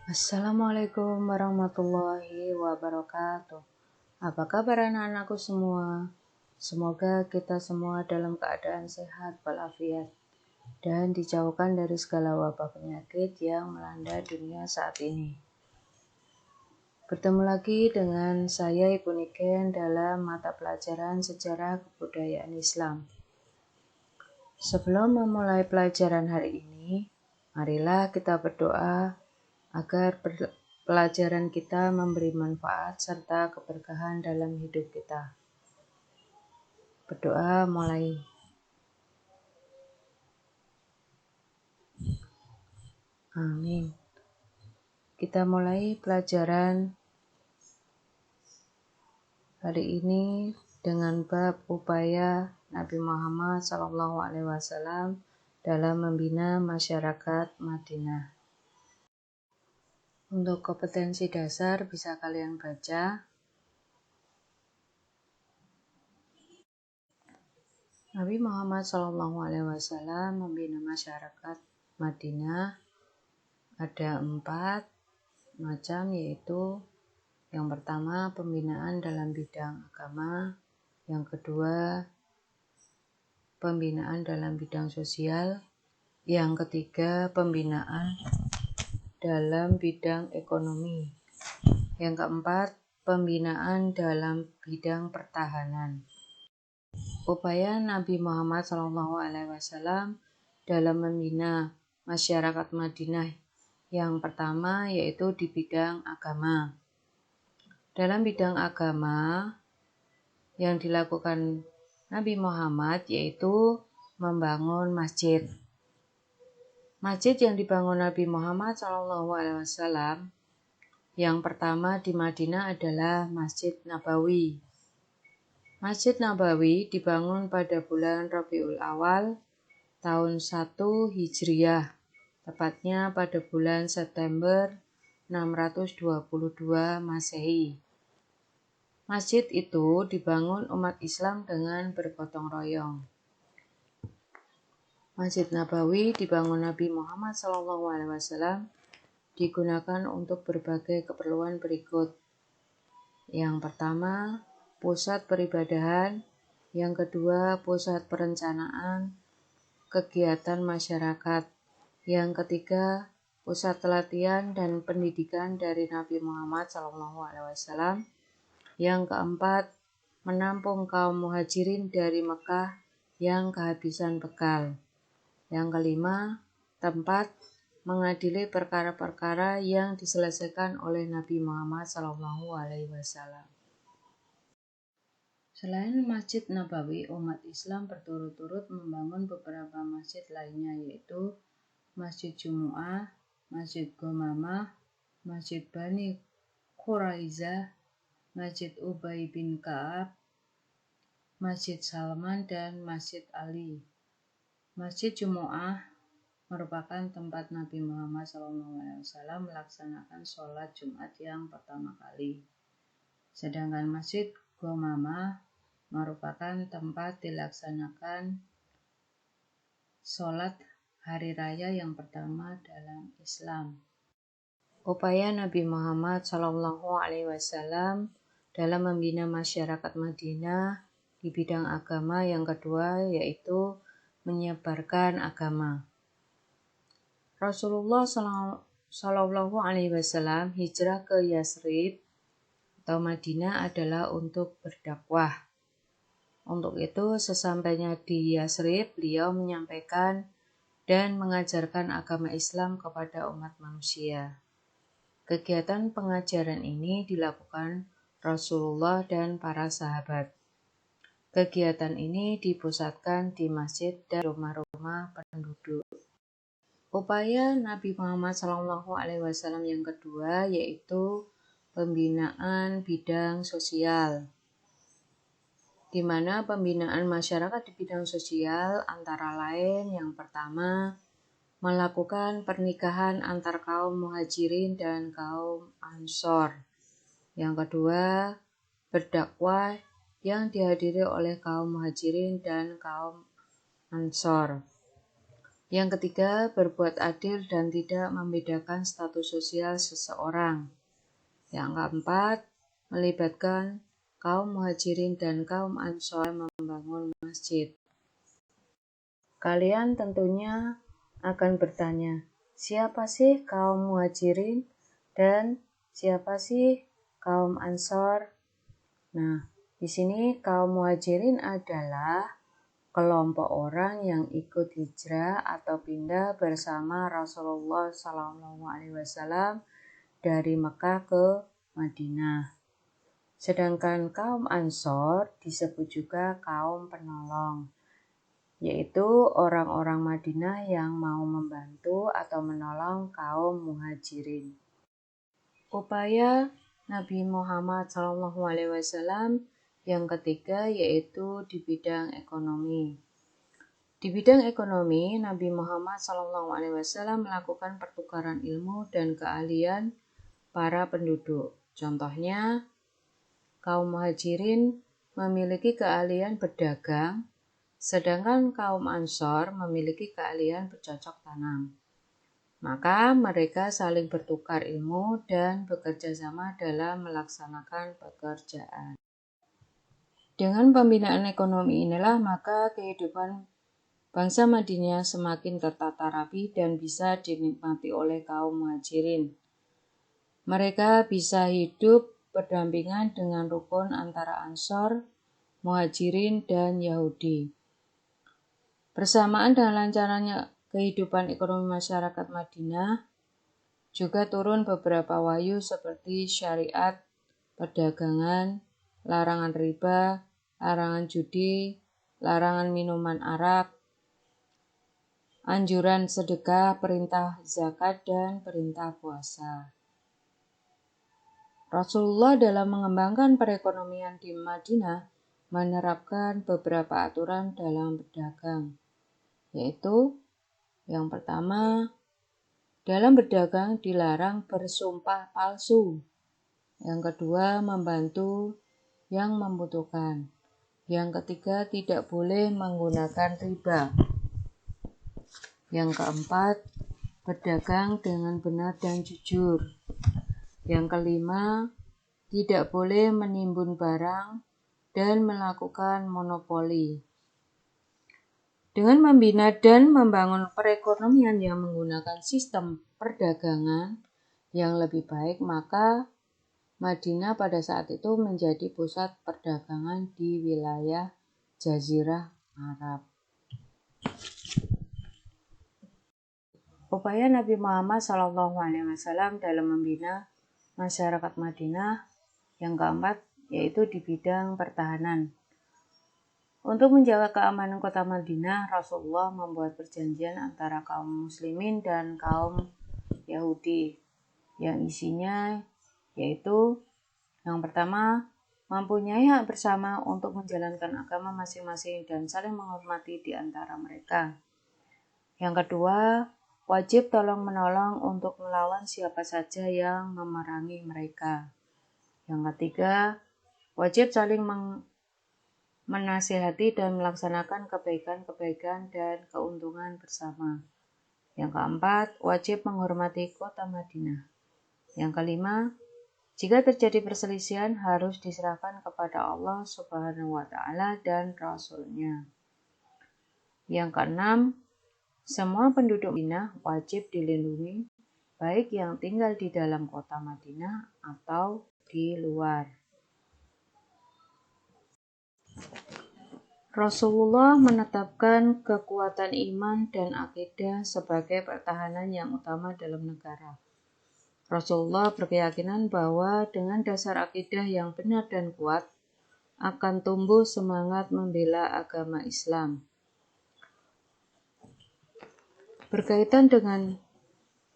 Assalamualaikum warahmatullahi wabarakatuh. Apa kabar anak-anakku semua? Semoga kita semua dalam keadaan sehat walafiat dan dijauhkan dari segala wabah penyakit yang melanda dunia saat ini. Bertemu lagi dengan saya Ibu Niken dalam mata pelajaran Sejarah Kebudayaan Islam. Sebelum memulai pelajaran hari ini, marilah kita berdoa agar pelajaran kita memberi manfaat serta keberkahan dalam hidup kita. Berdoa mulai. Amin. Kita mulai pelajaran hari ini dengan bab upaya Nabi Muhammad SAW dalam membina masyarakat Madinah. Untuk kompetensi dasar bisa kalian baca. Nabi Muhammad SAW membina masyarakat Madinah ada 4 macam, yaitu yang pertama pembinaan dalam bidang agama, yang kedua pembinaan dalam bidang sosial, yang ketiga pembinaan dalam bidang ekonomi, yang keempat pembinaan dalam bidang pertahanan. Upaya Nabi Muhammad SAW dalam membina masyarakat Madinah yang pertama yaitu di bidang agama. Dalam bidang agama yang dilakukan Nabi Muhammad yaitu membangun masjid. Masjid yang dibangun Nabi Muhammad SAW yang pertama di Madinah adalah Masjid Nabawi. Masjid Nabawi dibangun pada bulan Rabiul Awal tahun 1 Hijriah, tepatnya pada bulan September 622 Masehi. Masjid itu dibangun umat Islam dengan bergotong royong. Masjid Nabawi dibangun Nabi Muhammad SAW digunakan untuk berbagai keperluan berikut. Yang pertama, pusat peribadahan, yang kedua pusat perencanaan kegiatan masyarakat, yang ketiga pusat latihan dan pendidikan dari Nabi Muhammad SAW, yang keempat menampung kaum muhajirin dari Mekah yang kehabisan bekal, yang kelima tempat mengadili perkara-perkara yang diselesaikan oleh Nabi Muhammad SAW. Selain Masjid Nabawi, umat Islam berturut-turut membangun beberapa masjid lainnya, yaitu Masjid Jumu'ah, Masjid Ghamamah, Masjid Bani Quraizah, Masjid Ubay bin Ka'ab, Masjid Salman, dan Masjid Ali. Masjid Jumu'ah merupakan tempat Nabi Muhammad SAW melaksanakan sholat Jumat yang pertama kali. Sedangkan Masjid Ghamamah merupakan tempat dilaksanakan sholat hari raya yang pertama dalam Islam. Upaya Nabi Muhammad SAW dalam membina masyarakat Madinah di bidang agama yang kedua yaitu menyebarkan agama. Rasulullah SAW hijrah ke Yasrib atau Madinah adalah untuk berdakwah. Untuk itu, sesampainya di Yasrib, beliau menyampaikan dan mengajarkan agama Islam kepada umat manusia. Kegiatan pengajaran ini dilakukan Rasulullah dan para sahabat. Kegiatan ini dipusatkan di masjid dan rumah-rumah penduduk. Upaya Nabi Muhammad SAW yang kedua yaitu pembinaan bidang sosial, di mana pembinaan masyarakat di bidang sosial antara lain yang pertama melakukan pernikahan antar kaum muhajirin dan kaum ansor. Yang kedua, berdakwah yang dihadiri oleh kaum muhajirin dan kaum ansor. Yang ketiga, berbuat adil dan tidak membedakan status sosial seseorang. Yang keempat, melibatkan kaum muhajirin dan kaum ansor membangun masjid. Kalian tentunya akan bertanya, siapa sih kaum muhajirin dan siapa sih kaum ansor? Nah, di sini kaum muhajirin adalah kelompok orang yang ikut hijrah atau pindah bersama Rasulullah SAW dari Mekah ke Madinah. Sedangkan kaum Ansor disebut juga kaum penolong, yaitu orang-orang Madinah yang mau membantu atau menolong kaum muhajirin. Upaya Nabi Muhammad SAW yang ketiga yaitu di bidang ekonomi. Di bidang ekonomi, Nabi Muhammad SAW melakukan pertukaran ilmu dan keahlian para penduduk. Contohnya, kaum muhajirin memiliki keahlian berdagang, sedangkan kaum ansor memiliki keahlian bercocok tanam. Maka mereka saling bertukar ilmu dan bekerja sama dalam melaksanakan pekerjaan. Dengan pembinaan ekonomi inilah maka kehidupan bangsa Madinah semakin tertata rapi dan bisa dinikmati oleh kaum muhajirin. Mereka bisa hidup berdampingan dengan rukun antara Ansor, Muhajirin, dan Yahudi. Bersamaan dengan lancarnya kehidupan ekonomi masyarakat Madinah, juga turun beberapa wahyu seperti syariat, perdagangan, larangan riba, larangan judi, larangan minuman arak, anjuran sedekah, perintah zakat, dan perintah puasa. Rasulullah dalam mengembangkan perekonomian di Madinah menerapkan beberapa aturan dalam berdagang, yaitu yang pertama, dalam berdagang dilarang bersumpah palsu. Yang kedua, membantu yang membutuhkan. Yang ketiga, tidak boleh menggunakan riba. Yang keempat, berdagang dengan benar dan jujur. Yang kelima, tidak boleh menimbun barang dan melakukan monopoli. Dengan membina dan membangun perekonomian yang menggunakan sistem perdagangan yang lebih baik, maka Madinah pada saat itu menjadi pusat perdagangan di wilayah Jazirah Arab. Upaya Nabi Muhammad SAW dalam membina masyarakat Madinah yang keempat yaitu di bidang pertahanan. Untuk menjaga keamanan kota Madinah, Rasulullah membuat perjanjian antara kaum muslimin dan kaum Yahudi yang isinya yaitu yang pertama, mempunyai hak bersama untuk menjalankan agama masing-masing dan saling menghormati di antara mereka. Yang kedua, wajib tolong-menolong untuk melawan siapa saja yang memerangi mereka. Yang ketiga, wajib saling menasihati dan melaksanakan kebaikan-kebaikan dan keuntungan bersama. Yang keempat, wajib menghormati kota Madinah. Yang kelima, jika terjadi perselisihan harus diserahkan kepada Allah Subhanahu wa Ta'ala dan Rasul-Nya. Yang keenam, semua penduduk Madinah wajib dilindungi, baik yang tinggal di dalam kota Madinah atau di luar. Rasulullah menetapkan kekuatan iman dan akidah sebagai pertahanan yang utama dalam negara. Rasulullah berkeyakinan bahwa dengan dasar akidah yang benar dan kuat, akan tumbuh semangat membela agama Islam. Berkaitan dengan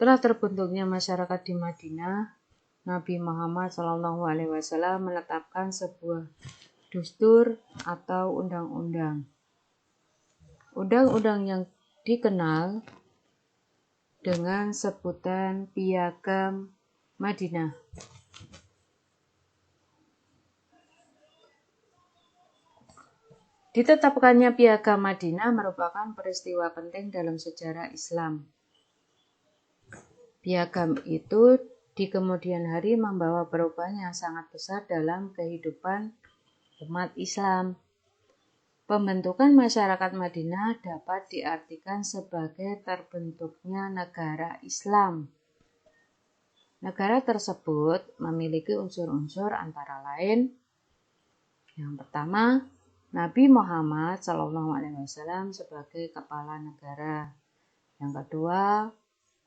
telah terbentuknya masyarakat di Madinah, Nabi Muhammad SAW menetapkan sebuah dustur atau undang-undang. Undang-undang yang dikenal dengan sebutan Piagam Madinah. Ditetapkannya Piagam Madinah merupakan peristiwa penting dalam sejarah Islam. Piagam itu di kemudian hari membawa perubahan yang sangat besar dalam kehidupan umat Islam. Pembentukan masyarakat Madinah dapat diartikan sebagai terbentuknya negara Islam. Negara tersebut memiliki unsur-unsur antara lain: yang pertama, Nabi Muhammad SAW sebagai kepala negara. Yang kedua,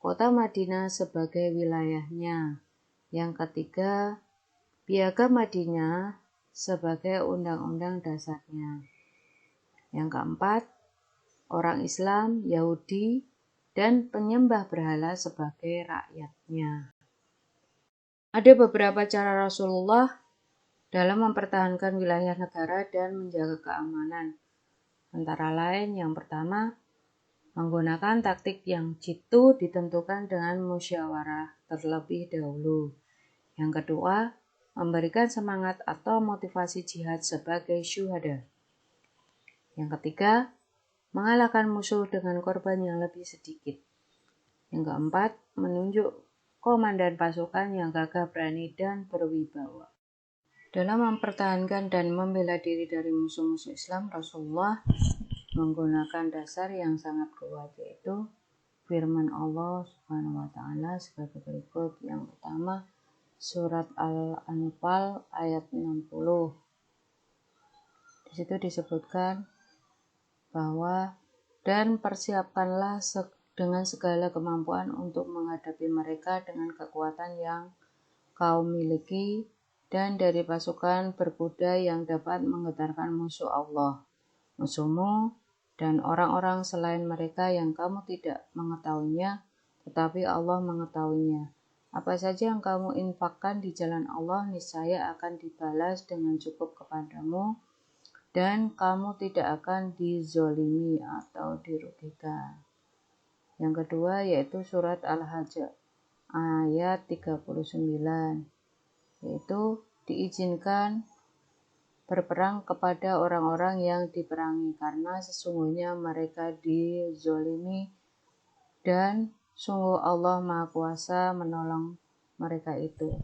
kota Madinah sebagai wilayahnya. Yang ketiga, Piagam Madinah sebagai undang-undang dasarnya. Yang keempat, orang Islam, Yahudi, dan penyembah berhala sebagai rakyatnya. Ada beberapa cara Rasulullah dalam mempertahankan wilayah negara dan menjaga keamanan. Antara lain, yang pertama, menggunakan taktik yang jitu ditentukan dengan musyawarah terlebih dahulu. Yang kedua, memberikan semangat atau motivasi jihad sebagai syuhada. Yang ketiga, mengalahkan musuh dengan korban yang lebih sedikit. Yang keempat, menunjuk komandan pasukan yang gagah berani dan berwibawa. Dalam mempertahankan dan membela diri dari musuh-musuh Islam, Rasulullah menggunakan dasar yang sangat kuat, yaitu firman Allah Subhanahu wa taala sebagai berikut. Yang pertama, surat Al-Anfal ayat 60. Di situ disebutkan bahwa dan persiapkanlah dengan segala kemampuan untuk menghadapi mereka dengan kekuatan yang kau miliki dan dari pasukan berkuda yang dapat menggetarkan musuh Allah, musuhmu, dan orang-orang selain mereka yang kamu tidak mengetahuinya, tetapi Allah mengetahuinya. Apa saja yang kamu infakkan di jalan Allah, niscaya akan dibalas dengan cukup kepadamu, dan kamu tidak akan dizolimi atau dirugikan. Yang kedua yaitu surat Al-Hajj ayat 39, yaitu diizinkan berperang kepada orang-orang yang diperangi karena sesungguhnya mereka dizolimi dan sungguh Allah Maha Kuasa menolong mereka itu.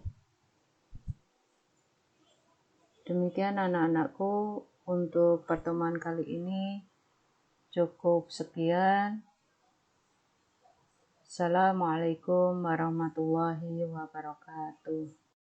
Demikian anak-anakku, untuk pertemuan kali ini cukup sekian. Assalamualaikum warahmatullahi wabarakatuh.